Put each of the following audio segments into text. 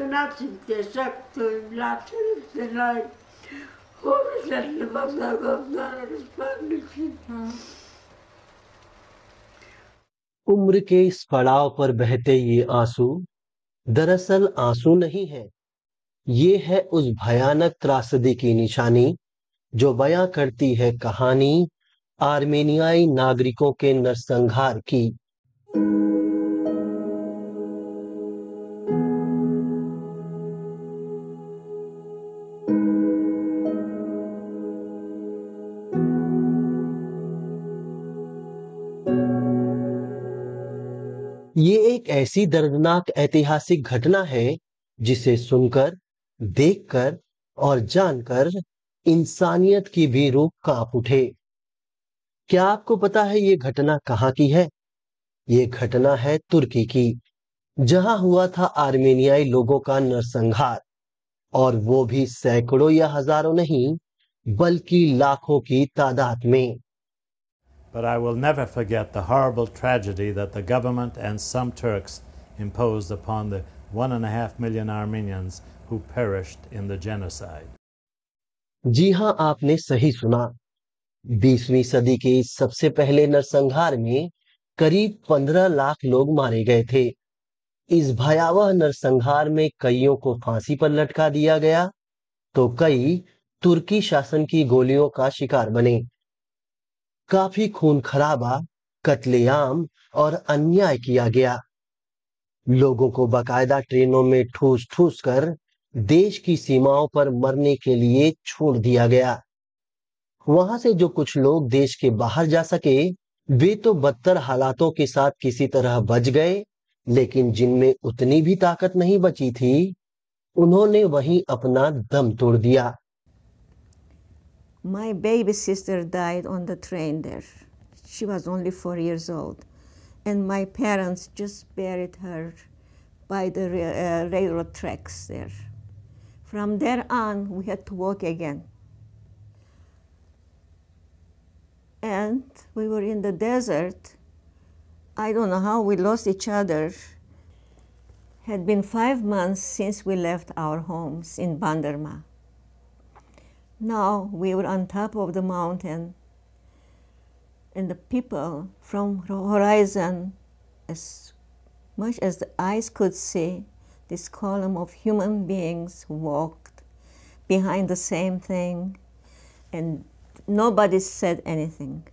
genatzig gesagt, so im Laden Leute, wo wir sind, was da kommt, das war nicht. उम्र के इस पड़ाव पर बहते ये आंसू दरअसल आंसू नहीं है। ये है उस भयानक त्रासदी की निशानी जो बयां करती है कहानी आर्मेनियाई नागरिकों के नरसंहार की। ये एक ऐसी दर्दनाक ऐतिहासिक घटना है जिसे सुनकर, देखकर और जानकर इंसानियत की भी रूह कांप उठे। क्या आपको पता है ये घटना कहाँ की है? ये घटना है तुर्की की, जहां हुआ था आर्मेनियाई लोगों का नरसंहार, और वो भी सैकड़ों या हजारों नहीं, बल्कि लाखों की तादाद में। But I will never forget the horrible tragedy that the government and some Turks imposed upon the 1.5 million Armenians who perished in the genocide. जी हां, आपने सही सुना। 20वीं सदी के इस सबसे पहले नरसंहार में करीब 15 लाख लोग मारे गए थे। इस भयावह नरसंहार में कईयों को फांसी पर लटका दिया गया, तो कई तुर्की शासन की गोलियों का शिकार बने। काफी खून खराबा, कत्लेआम और अन्याय किया गया। लोगों को बाकायदा ट्रेनों में ठूस ठूस कर देश की सीमाओं पर मरने के लिए छोड़ दिया गया। वहां से जो कुछ लोग देश के बाहर जा सके, वे तो बदतर हालातों के साथ किसी तरह बच गए, लेकिन जिनमें उतनी भी ताकत नहीं बची थी, उन्होंने वहीं अपना दम तोड़ दिया। My baby sister died on the train there. She was only 4 years old. And my parents just buried her by the railroad tracks there. From there on, we had to walk again. And we were in the desert. I don't know how we lost each other. Had been 5 months since we left our homes in Bandarma. Now we were on top of the mountain, and the people from the horizon, as much as the eyes could see, this column of human beings walked behind the same thing, and nobody said anything.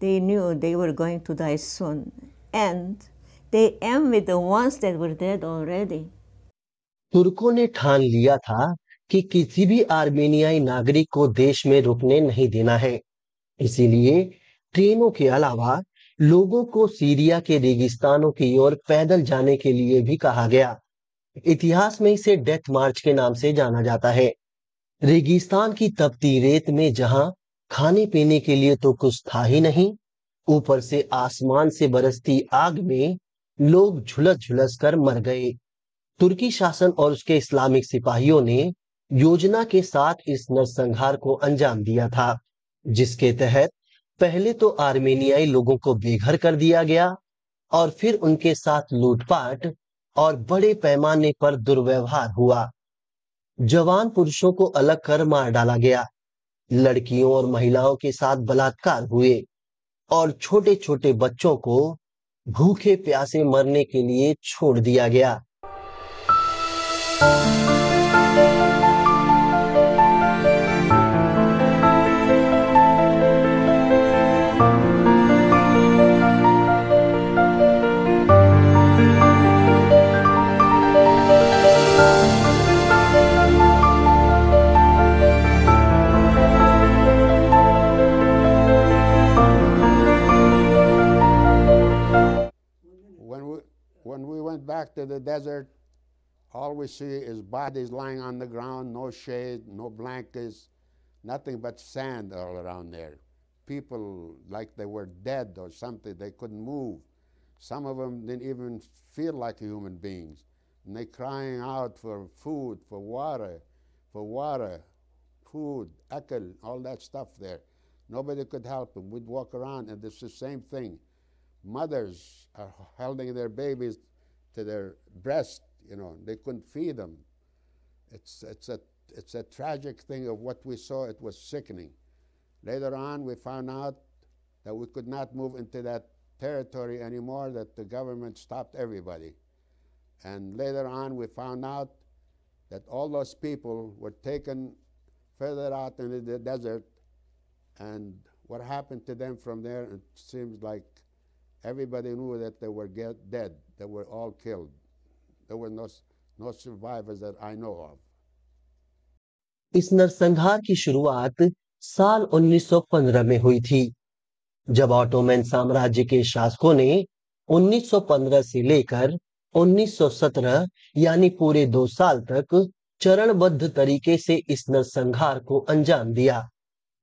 They knew they were going to die soon, and they envied the ones that were dead already. तुर्कों ने ठान लिया था कि किसी भी आर्मेनियाई नागरिक को देश में रुकने नहीं देना है। इसीलिए ट्रेनों के अलावा लोगों को सीरिया के रेगिस्तानों की ओर पैदल जाने के लिए भी कहा गया। इतिहास में इसे डेथ मार्च के नाम से जाना जाता है। रेगिस्तान की तपती रेत में जहां खाने पीने के लिए तो कुछ था ही नहीं, ऊपर से आसमान से बरसती आग में लोग झुलस झुलस कर मर गए। तुर्की शासन और उसके इस्लामिक सिपाहियों ने योजना के साथ इस नरसंहार को अंजाम दिया था, जिसके तहत पहले तो आर्मेनियाई लोगों को बेघर कर दिया गया, और फिर उनके साथ लूटपाट और बड़े पैमाने पर दुर्व्यवहार हुआ। जवान पुरुषों को अलग कर मार डाला गया, लड़कियों और महिलाओं के साथ बलात्कार हुए, और छोटे छोटे बच्चों को भूखे प्यासे मरने के लिए छोड़ दिया गया। When we went back to the desert, all we see is bodies lying on the ground, no shade, no blankets, nothing but sand all around there. People like they were dead or something, they couldn't move. Some of them didn't even feel like human beings. And they crying out for food, for water, food, akal, all that stuff there. Nobody could help them. We'd walk around and it's the same thing. Mothers are holding their babies to their breast, You know, they couldn't feed them. It's a tragic thing of what we saw. It was sickening. Later on, we found out that we could not move into that territory anymore, that the government stopped everybody. And later on, we found out that all those people were taken further out into the desert, and what happened to them from there, it seems like everybody knew that they were dead. They were all killed. There were no survivors that I know of. इस नरसंहार की शुरुआत साल 1915 में हुई थी, जब Ottoman साम्राज्य के शासकों ने 1915 से लेकर 1917 यानी पूरे 2 साल तक चरणबद्ध तरीके से इस नरसंहार को अंजाम दिया।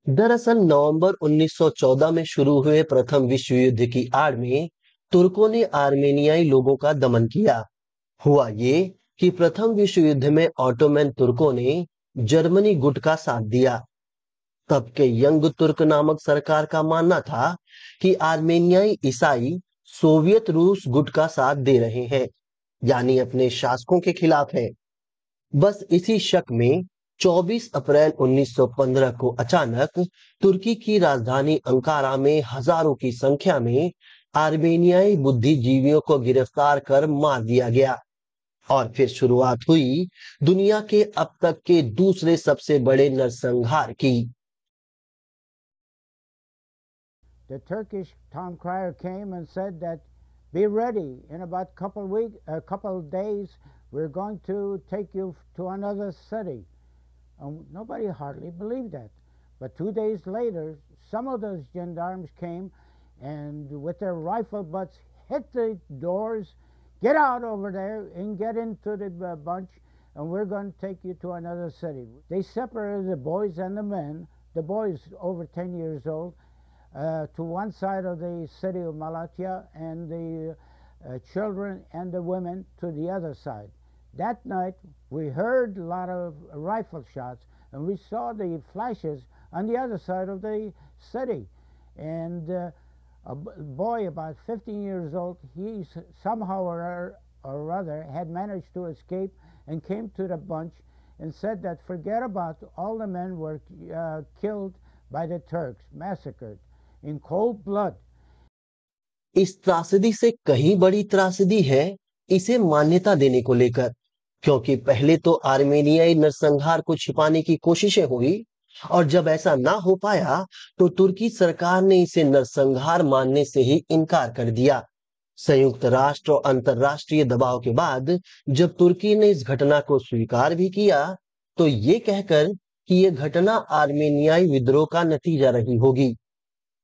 दरअसल नवंबर 1914 में शुरू हुए प्रथम विश्व युद्ध की आड़ में तुर्कों ने आर्मेनियाई लोगों का दमन किया। हुआ ये कि प्रथम विश्व युद्ध में ऑटोमन तुर्कों ने जर्मनी गुट का साथ दिया। तब के यंग तुर्क नामक सरकार का मानना था कि आर्मेनियाई ईसाई सोवियत रूस गुट का साथ दे रहे हैं, यानी अपने शासकों के खिलाफ है। बस इसी शक में 24 अप्रैल 1915 को अचानक तुर्की की राजधानी अंकारा में हजारों की संख्या में आर्मेनियाई बुद्धिजीवियों को गिरफ्तार कर मार दिया गया और फिर शुरुआत हुई दुनिया के अब तक के दूसरे सबसे बड़े नरसंहार की। The Turkish town crier came and said that be ready in about a couple of days. We're going to take you to another city. And nobody hardly believed that. But 2 days later, some of those gendarmes came and with their rifle butts hit the doors. Get out over there and get into the bunch, and we're going to take you to another city. They separated the boys and the men, the boys over 10 years old, to one side of the city of Malatya, and the children and the women to the other side. That night, we heard a lot of rifle shots, and we saw the flashes on the other side of the city. And a boy about 15 years old, he somehow or other had managed to escape and came to the bunch and said that forget about all the men were killed by the Turks, massacred in cold blood. इस त्रासदी से कहीं बड़ी त्रासदी है इसे मान्यता देने को लेकर, क्योंकि पहले तो आर्मेनियाई नरसंहार को छिपाने की कोशिशें हुई और जब ऐसा ना हो पाया तो तुर्की सरकार ने इसे नरसंहार मानने से ही इनकार कर दिया। संयुक्त राष्ट्र और अंतर्राष्ट्रीय दबाव के बाद जब तुर्की ने इस घटना को स्वीकार भी किया तो ये कहकर कि ये घटना आर्मेनियाई विद्रोह का नतीजा रही होगी।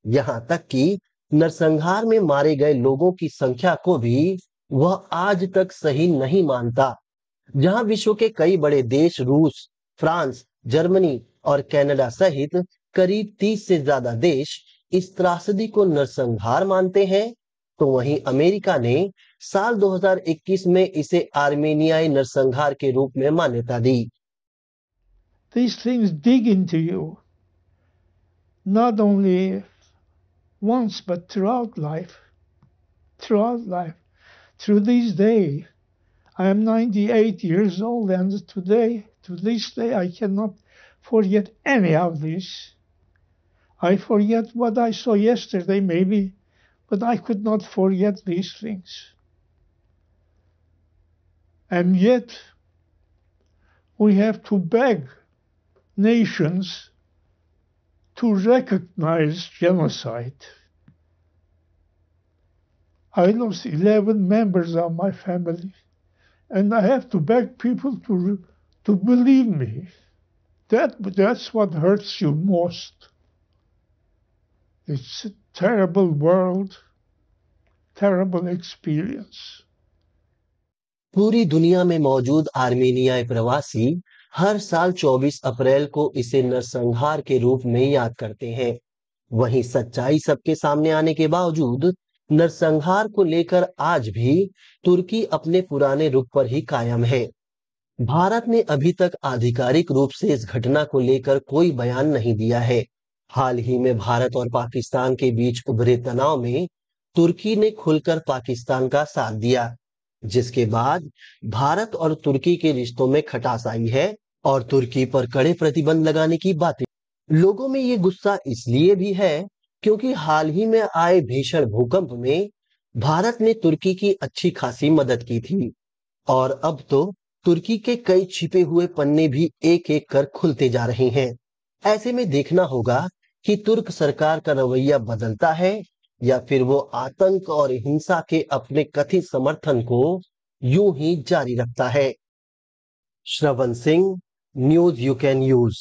यहां तक कि नरसंहार में मारे गए लोगों की संख्या को भी वह आज तक सही नहीं मानता। जहां विश्व के कई बड़े देश रूस, फ्रांस, जर्मनी और कनाडा सहित करीब 30 से ज्यादा देश इस त्रासदी को नरसंहार मानते हैं, तो वहीं अमेरिका ने साल 2021 में इसे आर्मेनियाई नरसंहार के रूप में मान्यता दी। These things dig into you, not only once but throughout life. Through this day, I am 98 years old, and to this day, I cannot forget any of this. I forget what I saw yesterday, maybe, but I could not forget these things. And yet, we have to beg nations to recognize genocide. I lost 11 members of my family, and I have to beg people to believe me. That's what hurts you most. It's a terrible world, terrible experience. पूरी दुनिया में मौजूद आर्मेनियाई प्रवासी हर साल 24 अप्रैल को इसे नरसंहार के रूप में याद करते हैं। वहीं सच्चाई सबके सामने आने के बावजूद नरसंहार को लेकर आज भी तुर्की अपने पुराने रुख पर ही कायम है। भारत ने अभी तक आधिकारिक रूप से इस घटना को लेकर कोई बयान नहीं दिया है। हाल ही में भारत और पाकिस्तान के बीच उभरे तनाव में तुर्की ने खुलकर पाकिस्तान का साथ दिया। जिसके बाद भारत और तुर्की के रिश्तों में खटास आई है और तुर्की पर कड़े प्रतिबंध लगाने की बातें। लोगों में ये गुस्सा इसलिए भी है क्योंकि हाल ही में आए भीषण भूकंप में भारत ने तुर्की की अच्छी खासी मदद की थी और अब तो तुर्की के कई छिपे हुए पन्ने भी एक एक कर खुलते जा रहे हैं। ऐसे में देखना होगा कि तुर्क सरकार का रवैया बदलता है या फिर वो आतंक और हिंसा के अपने कथित समर्थन को यूं ही जारी रखता है। Shravan Singh, news you can use.